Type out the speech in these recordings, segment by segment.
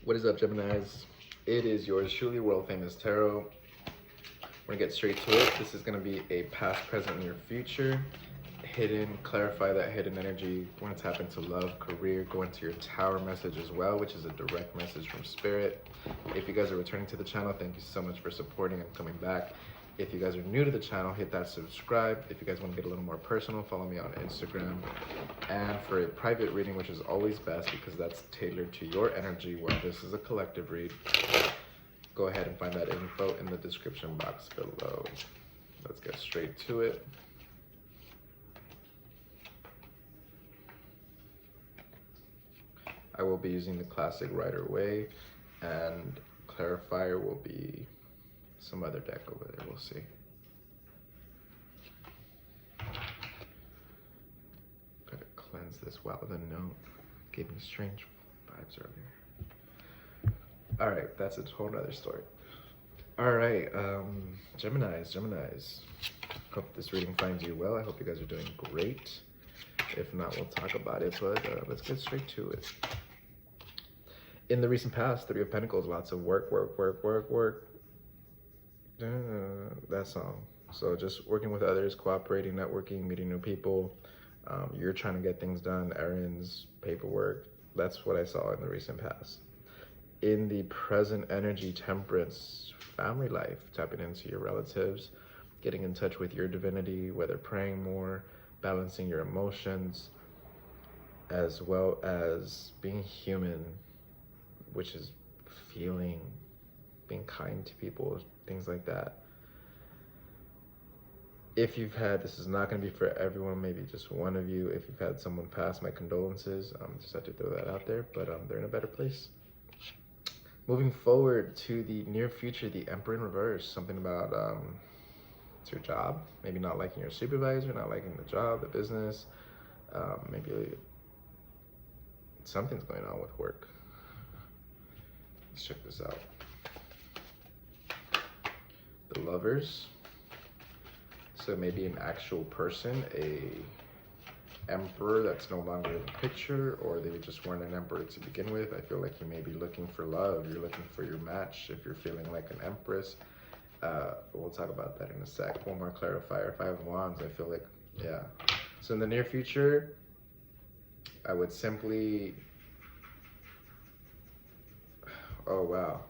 What is up, Geminis? It is yours truly, World Famous Tarot. We're gonna get straight to it. This is gonna be a past, present, and your future. Hidden, clarify that hidden energy. We're gonna tap into love, career, go into your Tower message as well, which is a direct message from Spirit. If you guys are returning to the channel, thank you so much for supporting and coming back. If you guys are new to the channel, hit that subscribe. If you guys want to get a little more personal, follow me on Instagram. And for a private reading, which is always best because that's tailored to your energy, while this is a collective read, go ahead and find that info in the description box below. Let's get straight to it. I will be using the classic Rider Waite, and clarifier will be some other deck over there, we'll see. Gotta cleanse this. Wow, the note gave me strange vibes earlier. All right, that's a whole other story. All right, Geminis. Hope this reading finds you well. I hope you guys are doing great. If not, we'll talk about it, but let's get straight to it. In the recent past, Three of Pentacles, lots of work. That song. So just working with others, cooperating, networking, meeting new people. You're trying to get things done, errands, paperwork. That's what I saw in the recent past. In the present energy, Temperance, family life, tapping into your relatives, getting in touch with your divinity, whether praying more, balancing your emotions, as well as being human, which is feeling, being kind to people, things like that. If you've had, this is not going to be for everyone, maybe just one of you. If you've had someone pass, my condolences. Just have to throw that out there, but they're in a better place. Moving forward to the near future, the Emperor in reverse, something about it's your job, maybe not liking your supervisor, not liking the job, the business, maybe something's going on with work. Let's check this out. The Lovers. So maybe an actual person, a emperor that's no longer in the picture, or they just weren't an emperor to begin with. I feel like you may be looking for love. You're looking for your match if you're feeling like an empress. We'll talk about that in a sec. One more clarifier. Five of Wands, I feel like, yeah. So in the near future, I would simply, oh wow.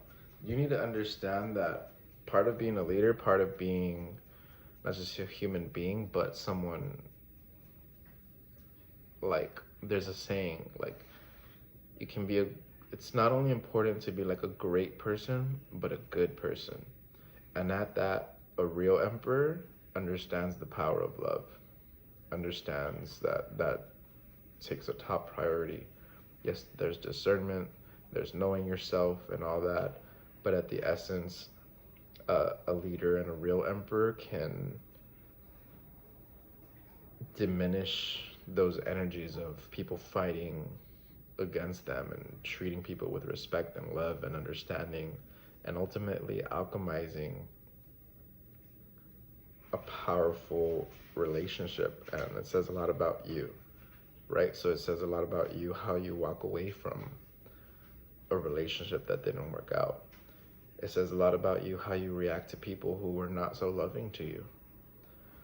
You need to understand that part of being a leader, part of being not just a human being, but someone, like, there's a saying, like, you can be it's not only important to be like a great person, but a good person. And at that, a real emperor understands the power of love, understands that takes a top priority. Yes, there's discernment, there's knowing yourself and all that, but at the essence, a leader and a real emperor can diminish those energies of people fighting against them and treating people with respect and love and understanding, and ultimately alchemizing a powerful relationship. And it says a lot about you, right? So it says a lot about you, how you walk away from a relationship that didn't work out. It says a lot about you, how you react to people who were not so loving to you.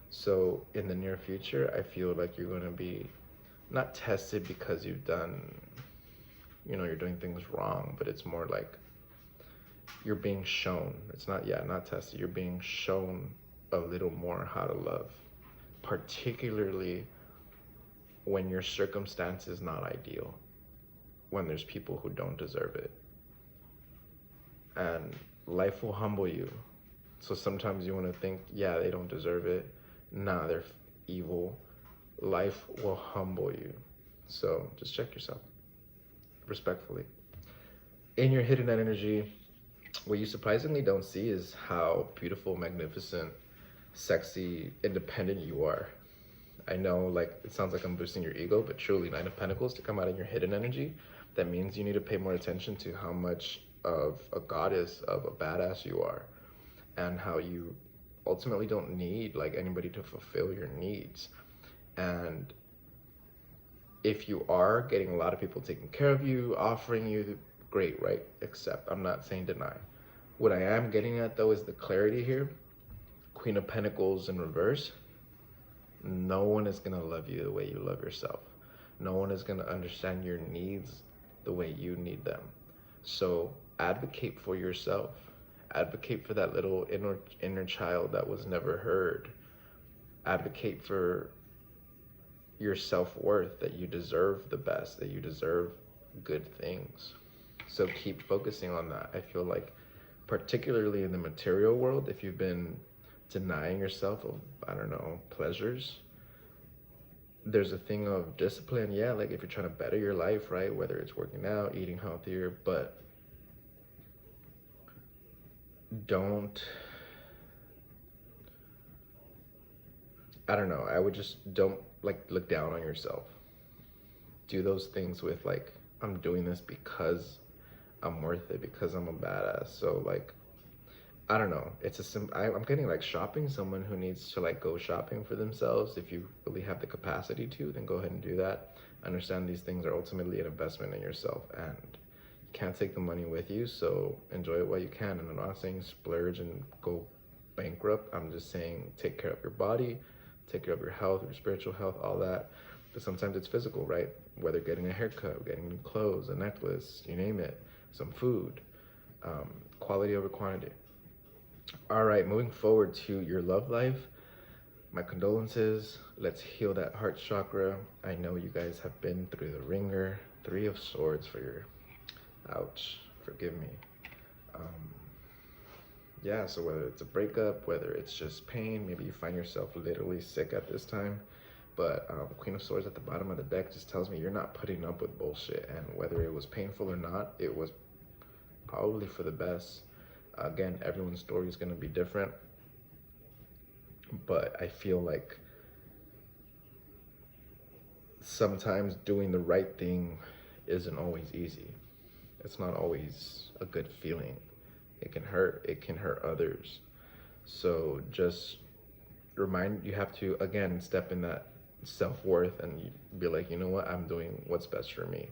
So in the near future, I feel like you're going to be not tested because you've done, you're doing things wrong, but it's more like you're being shown. It's not, not tested. You're being shown a little more how to love, particularly when your circumstance is not ideal, when there's people who don't deserve it. And life will humble you. So sometimes you want to think, yeah, they don't deserve it. Nah, they're evil. Life will humble you. So just check yourself respectfully. In your hidden energy, what you surprisingly don't see is how beautiful, magnificent, sexy, independent you are. I know, like, it sounds like I'm boosting your ego, but truly, Nine of Pentacles to come out in your hidden energy, that means you need to pay more attention to how much of a goddess, of a badass you are, and how you ultimately don't need like anybody to fulfill your needs. And if you are getting a lot of people taking care of you, offering you great, right? Accept. I'm not saying deny. What I am getting at though is the clarity here. Queen of Pentacles in reverse. No one is going to love you the way you love yourself. No one is going to understand your needs the way you need them. So advocate for yourself. Advocate for that little inner child that was never heard. Advocate for your self-worth, that you deserve the best, that you deserve good things. So keep focusing on that. I feel like particularly in the material world, if you've been denying yourself of, I don't know, pleasures, there's a thing of discipline. Yeah, like if you're trying to better your life, right? Whether it's working out, eating healthier, but I don't know, I would just don't like look down on yourself. Do those things with like, I'm doing this because I'm worth it, because I'm a badass. So like, I don't know, it's I'm getting like shopping, someone who needs to like go shopping for themselves. If you really have the capacity to, then go ahead and do that. Understand these things are ultimately an investment in yourself, and you can't take the money with you, so enjoy it while you can. And I'm not saying splurge and go bankrupt. I'm just saying take care of your body, take care of your health, your spiritual health, all that. But sometimes it's physical, right? Whether getting a haircut, getting new clothes, a necklace, you name it, some food, quality over quantity. All right, moving forward to your love life. My condolences. Let's heal that heart chakra. I know you guys have been through the ringer. 3 of Swords for your, ouch, forgive me. Yeah, so whether it's a breakup, whether it's just pain, maybe you find yourself literally sick at this time, but Queen of Swords at the bottom of the deck just tells me you're not putting up with bullshit, and whether it was painful or not, it was probably for the best. Again, everyone's story is going to be different, but I feel like sometimes doing the right thing isn't always easy. It's not always a good feeling. It can hurt. It can hurt others. So just you have to, again, step in that self-worth and be like, you know what, I'm doing what's best for me.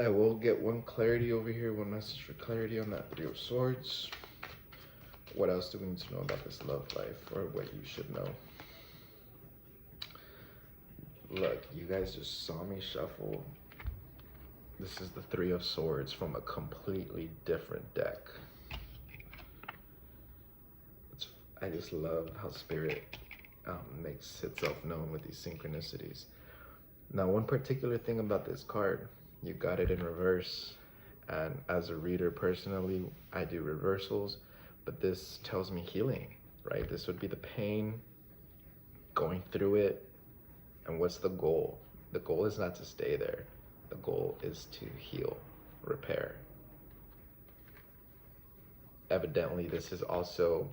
I will get one clarity over here, one message for clarity on that 3 of Swords. What else do we need to know about this love life, or what you should know? Look, you guys just saw me shuffle. This is the 3 of Swords from a completely different deck. I just love how Spirit makes itself known with these synchronicities. Now, one particular thing about this card, you got it in reverse, and as a reader personally, I do reversals, but this tells me healing, right? This would be the pain, going through it, and what's the goal? The goal is not to stay there. The goal is to heal, repair. Evidently, this is also,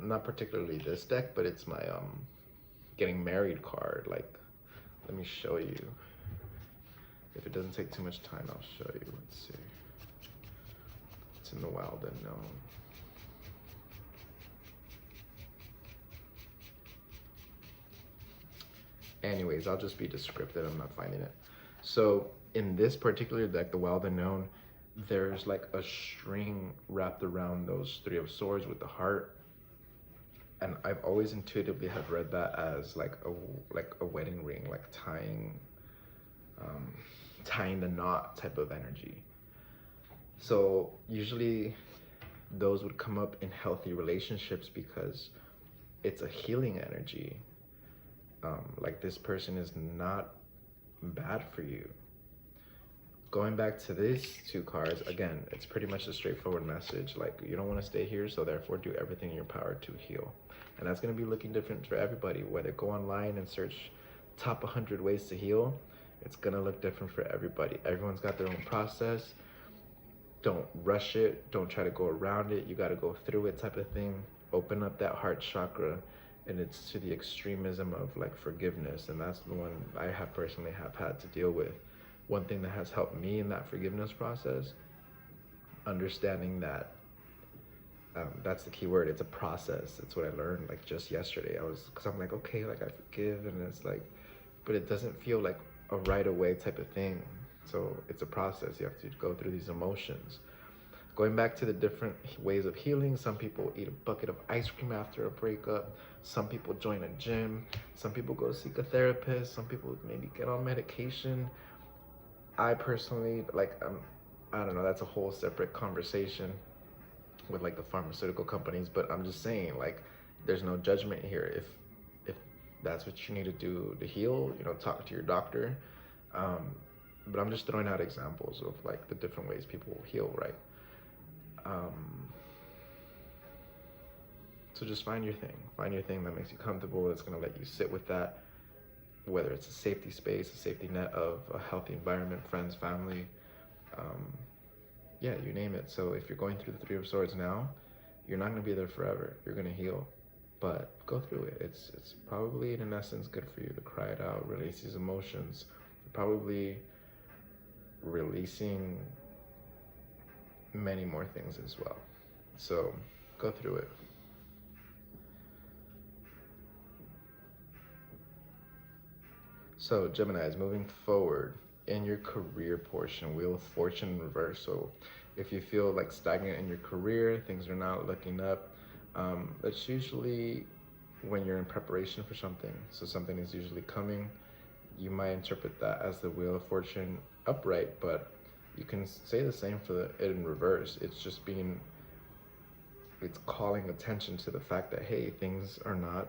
not particularly this deck, but it's my getting married card. Like, let me show you. If it doesn't take too much time, I'll show you. Let's see. It's in the Wild Unknown. Anyways, I'll just be descriptive. I'm not finding it. So in this particular deck, the Wild Unknown, there's like a string wrapped around those 3 of Swords with the heart. And I've always intuitively have read that as like a wedding ring, like tying the knot type of energy. So usually those would come up in healthy relationships because it's a healing energy. Like this person is not bad for you. Going back to these 2 cards, again, it's pretty much a straightforward message. Like, you don't want to stay here, so therefore do everything in your power to heal. And that's going to be looking different for everybody. Whether go online and search top 100 ways to heal, it's going to look different for everybody. Everyone's got their own process. Don't rush it. Don't try to go around it. You got to go through it type of thing. Open up that heart chakra, and it's to the extremism of like forgiveness. And that's the one I have personally had to deal with. One thing that has helped me in that forgiveness process, understanding that that's the key word. It's a process. It's what I learned like just yesterday. Because I'm like, okay, like I forgive, and it's like, but it doesn't feel like a right away type of thing. So it's a process. You have to go through these emotions. Going back to the different ways of healing, some people eat a bucket of ice cream after a breakup. Some people join a gym. Some people go seek a therapist. Some people maybe get on medication. I personally, like, I don't know, that's a whole separate conversation with like the pharmaceutical companies, but I'm just saying, like, there's no judgment here. If that's what you need to do to heal, you know, talk to your doctor. But I'm just throwing out examples of like the different ways people heal, right? So just find your thing that makes you comfortable, that's gonna let you sit with that, whether it's a safety space, a safety net of a healthy environment, friends, family, yeah, you name it. So if you're going through the Three of Swords now, you're not gonna be there forever. You're gonna heal, but go through it. It's probably in essence good for you to cry it out, release these emotions, probably releasing many more things as well. So go through it. So Geminis, moving forward in your career portion, Wheel of Fortune in reverse. So if you feel like stagnant in your career, things are not looking up, that's usually when you're in preparation for something. So something is usually coming. You might interpret that as the Wheel of Fortune upright, but you can say the same for it in reverse. It's just it's calling attention to the fact that, hey, things are not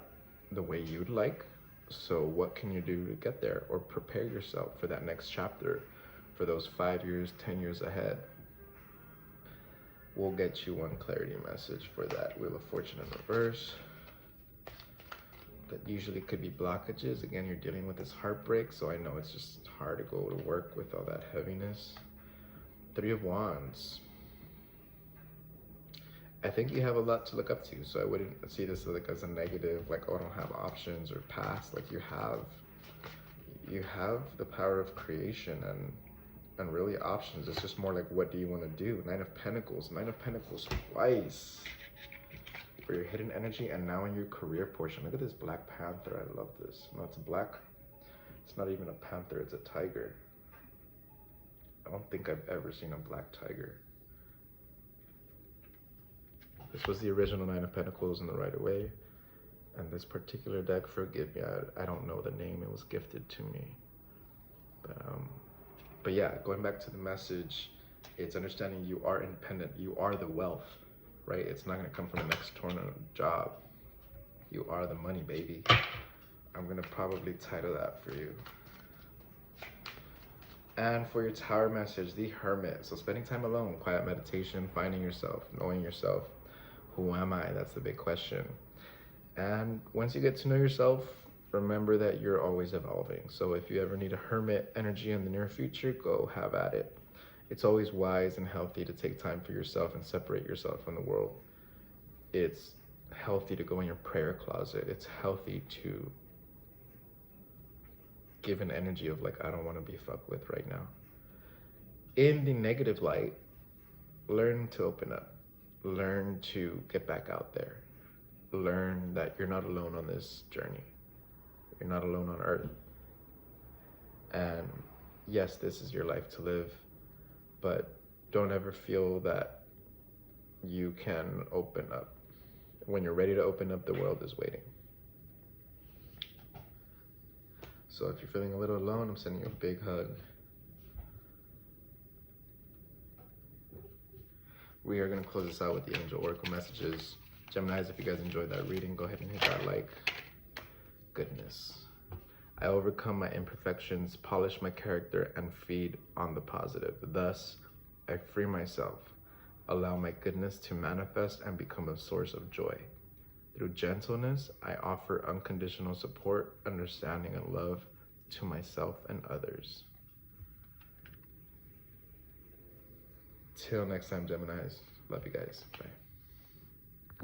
the way you'd like. So what can you do to get there, or prepare yourself for that next chapter, for those 5 years, 10 years ahead? We'll get you one clarity message for that Wheel of Fortune in reverse. That usually could be blockages. Again, you're dealing with this heartbreak, so I know it's just hard to go to work with all that heaviness. Three of Wands. I think you have a lot to look up to, so I wouldn't see this like as a negative, like, oh, I don't have options or past. Like, you have the power of creation and really options. It's just more like, what do you want to do? Nine of Pentacles twice for your hidden energy, and now in your career portion. Look at this Black Panther. I love this. No, it's black. It's not even a panther, it's a tiger. I don't think I've ever seen a black tiger. This was the original Nine of Pentacles in the Rider-Waite. And this particular deck, forgive me, I don't know the name, it was gifted to me. But yeah, going back to the message, it's understanding you are independent, you are the wealth, right? It's not gonna come from an external job. You are the money, baby. I'm gonna probably title that for you. And for your Tower message, the Hermit. So spending time alone, quiet meditation, finding yourself, knowing yourself. Who am I? That's the big question. And once you get to know yourself, remember that you're always evolving. So if you ever need a Hermit energy in the near future, go have at it. It's always wise and healthy to take time for yourself and separate yourself from the world. It's healthy to go in your prayer closet. It's healthy to give an energy of like, I don't want to be fucked with right now. In the negative light, learn to open up. Learn to get back out there. Learn that you're not alone on this journey. You're not alone on earth. And yes, this is your life to live, but don't ever feel that you can open up. When you're ready to open up, the world is waiting. So if you're feeling a little alone, I'm sending you a big hug. We are going to close this out with the Angel Oracle messages. Geminis, if you guys enjoyed that reading, go ahead and hit that like. Goodness. I overcome my imperfections, polish my character, and feed on the positive. Thus, I free myself, allow my goodness to manifest and become a source of joy. Through gentleness, I offer unconditional support, understanding, and love to myself and others. Till next time, Geminis. Love you guys. Bye.